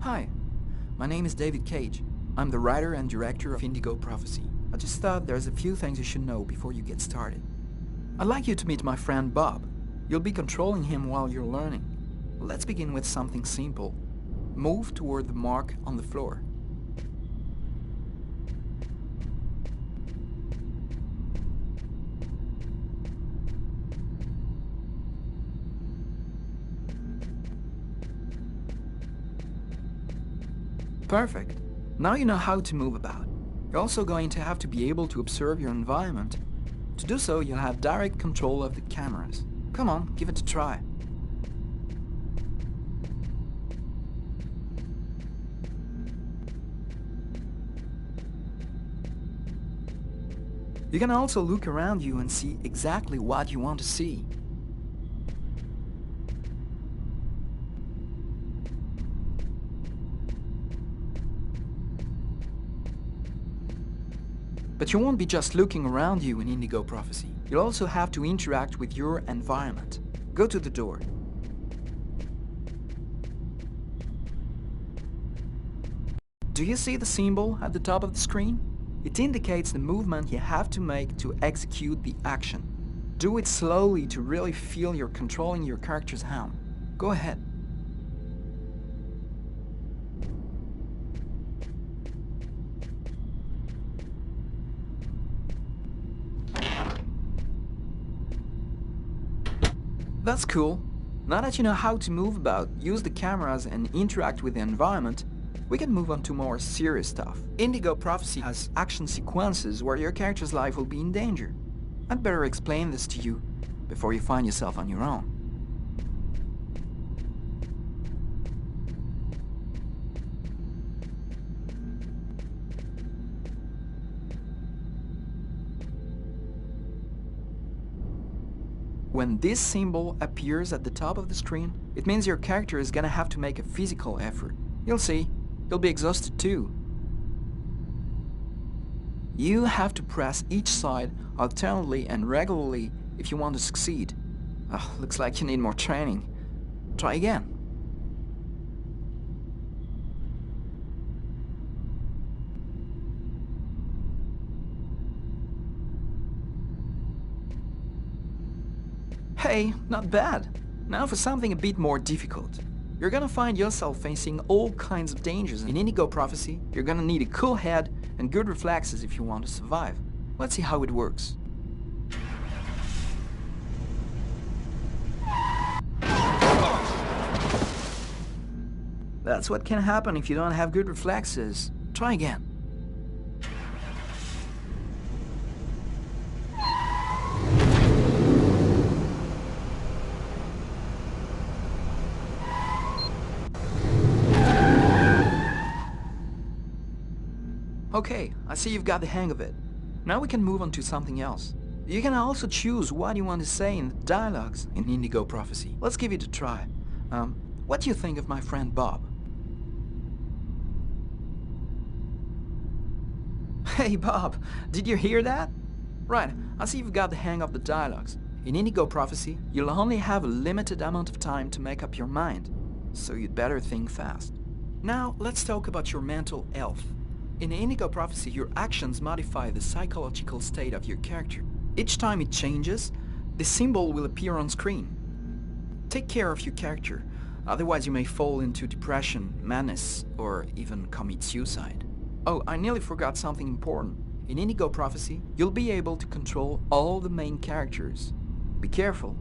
Hi, my name is David Cage. I'm the writer and director of Indigo Prophecy. I just thought there's a few things you should know before you get started. I'd like you to meet my friend Bob. You'll be controlling him while you're learning. Let's begin with something simple. Move toward the mark on the floor. Perfect. Now you know how to move about. You're also going to have to be able to observe your environment. To do so, you'll have direct control of the cameras. Come on, give it a try. You can also look around you and see exactly what you want to see. But you won't be just looking around you in Indigo Prophecy. You'll also have to interact with your environment. Go to the door. Do you see the symbol at the top of the screen? It indicates the movement you have to make to execute the action. Do it slowly to really feel you're controlling your character's hand. Go ahead. That's cool. Now that you know how to move about, use the cameras and interact with the environment, we can move on to more serious stuff. Indigo Prophecy has action sequences where your character's life will be in danger. I'd better explain this to you before you find yourself on your own. When this symbol appears at the top of the screen, it means your character is gonna have to make a physical effort. You'll see, you'll be exhausted too. You have to press each side alternately and regularly if you want to succeed. Looks like you need more training. Try again. Hey, not bad. Now for something a bit more difficult. You're gonna find yourself facing all kinds of dangers. In Indigo Prophecy, you're gonna need a cool head and good reflexes if you want to survive. Let's see how it works. That's what can happen if you don't have good reflexes. Try again. Okay, I see you've got the hang of it. Now we can move on to something else. You can also choose what you want to say in the dialogues in Indigo Prophecy. Let's give it a try. What do you think of my friend Bob? Hey Bob, did you hear that? Right, I see you've got the hang of the dialogues. In Indigo Prophecy, you'll only have a limited amount of time to make up your mind, so you'd better think fast. Now, let's talk about your mental health. In Indigo Prophecy, your actions modify the psychological state of your character. Each time it changes, the symbol will appear on screen. Take care of your character, otherwise you may fall into depression, madness, or even commit suicide. Oh, I nearly forgot something important. In Indigo Prophecy, you'll be able to control all the main characters. Be careful.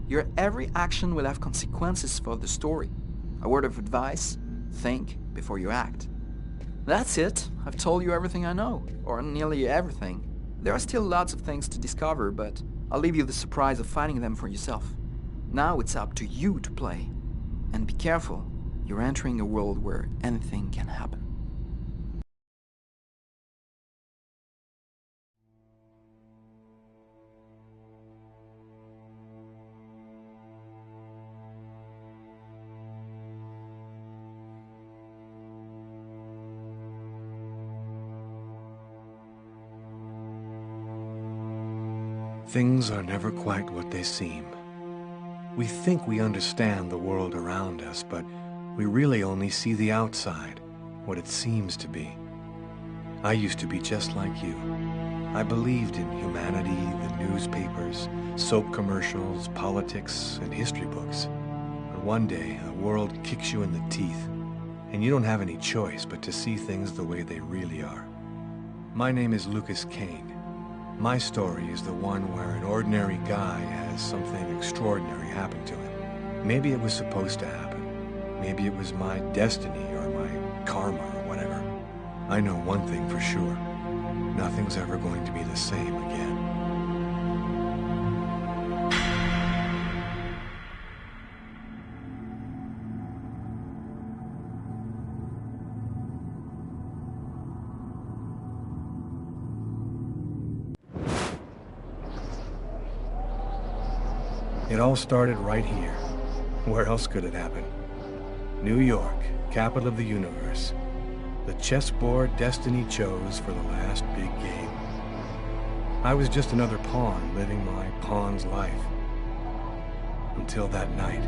Your every action will have consequences for the story. A word of advice, think before you act. That's it. I've told you everything I know, or nearly everything. There are still lots of things to discover, but I'll leave you the surprise of finding them for yourself. Now it's up to you to play. And be careful, you're entering a world where anything can happen. Things are never quite what they seem. We think we understand the world around us, but we really only see the outside, what it seems to be. I used to be just like you. I believed in humanity, the newspapers, soap commercials, politics, and history books. But one day, the world kicks you in the teeth, and you don't have any choice but to see things the way they really are. My name is Lucas Kane. My story is the one where an ordinary guy has something extraordinary happen to him. Maybe it was supposed to happen. Maybe it was my destiny or my karma or whatever. I know one thing for sure. Nothing's ever going to be the same again. It all started right here. Where else could it happen? New York, capital of the universe. The chessboard destiny chose for the last big game. I was just another pawn living my pawn's life. Until that night,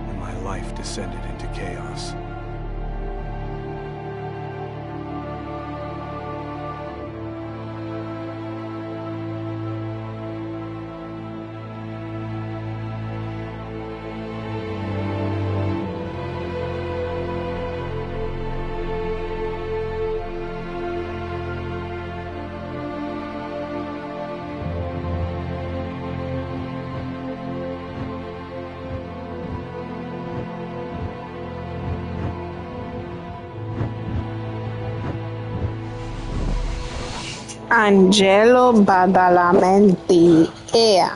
when my life descended into chaos. Angelo Badalamenti, Ea.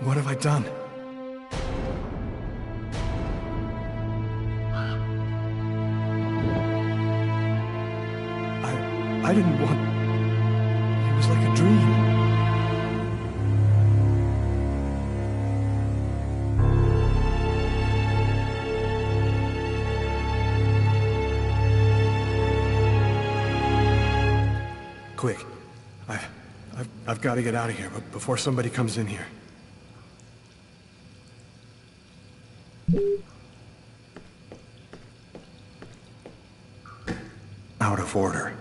What have I done? I didn't want... It was like a dream. Quick. I've got to get out of here, but before somebody comes in here. Out of order.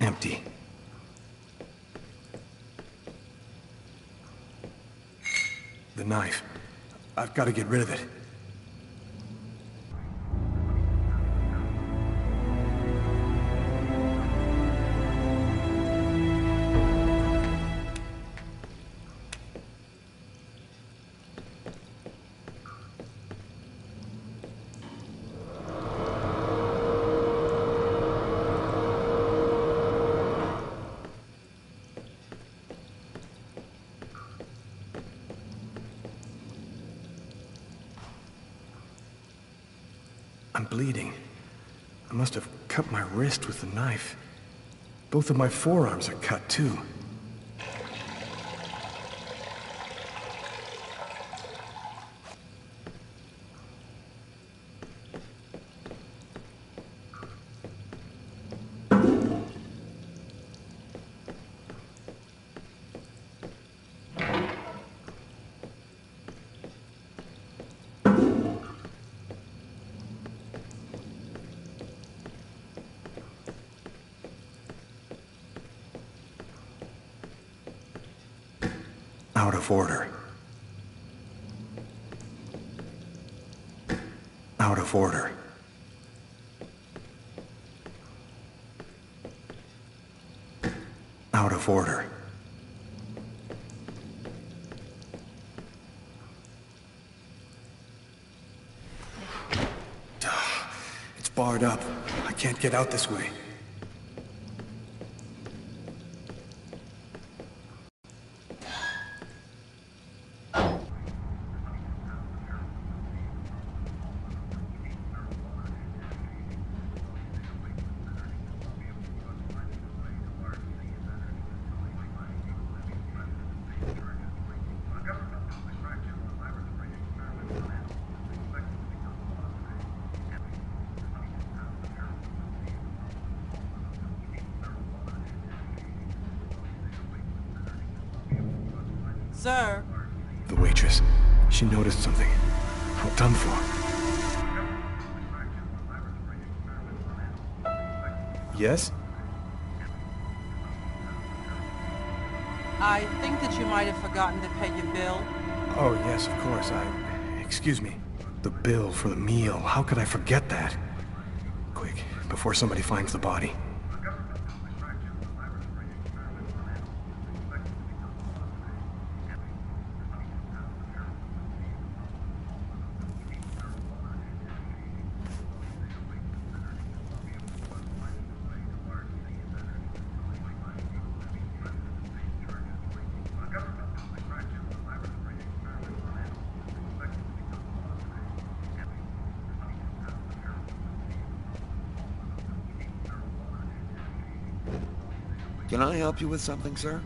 Empty. The knife. I've got to get rid of it. I'm bleeding. I must have cut my wrist with the knife. Both of my forearms are cut, too. Out of order. Out of order. Out of order. It's barred up. I can't get out this way. Sir. The waitress. She noticed something. How done for. Yes? I think that you might have forgotten to pay your bill. Oh, yes, of course. Excuse me. The bill for the meal. How could I forget that? Quick, before somebody finds the body. Can I help you with something, sir?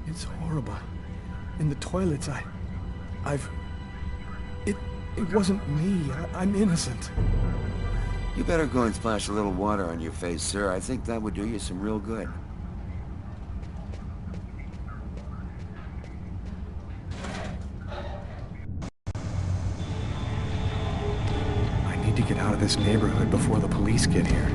It's horrible. In the toilets, It wasn't me. I'm innocent. You better go and splash a little water on your face, sir. I think that would do you some real good. I need to get out of this neighborhood before the police get here.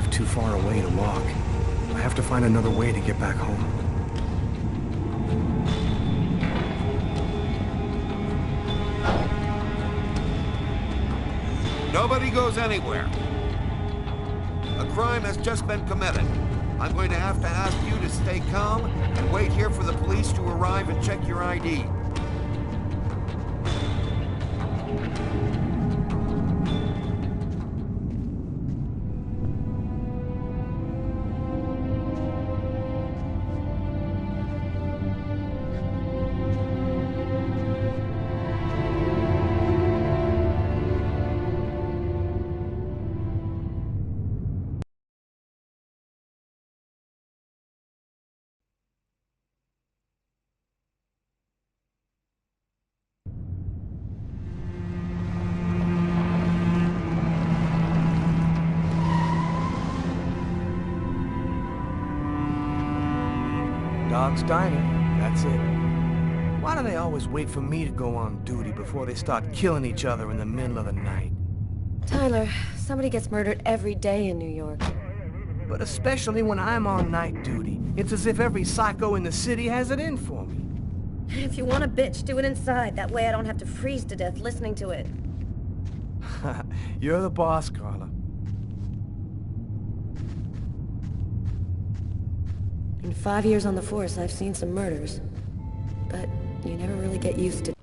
Too far away to walk. I have to find another way to get back home. Nobody goes anywhere. crime has just been committed. I'm going to have to ask you to stay calm and wait here for the police to arrive and check your ID. Dog's Diner, that's it. Why do they always wait for me to go on duty before they start killing each other in the middle of the night? Tyler, somebody gets murdered every day in New York. But especially when I'm on night duty. It's as if every psycho in the city has it in for me. If you want a bitch, do it inside. That way I don't have to freeze to death listening to it. You're the boss, Carla. In 5 years on the force, I've seen some murders. But you never really get used to